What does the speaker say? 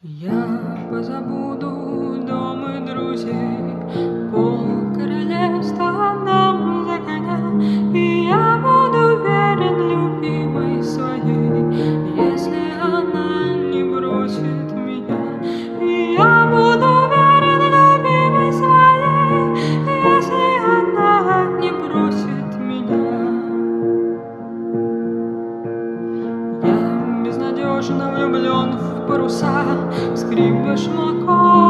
Я позабуду дом и друзей, пол королевства нам за коня, и я буду верен любимой своей, если она не бросит меня. И я буду верен любимой своей, если она не бросит меня. Я безнадежно влюблен в паруса, в скрип башмаков.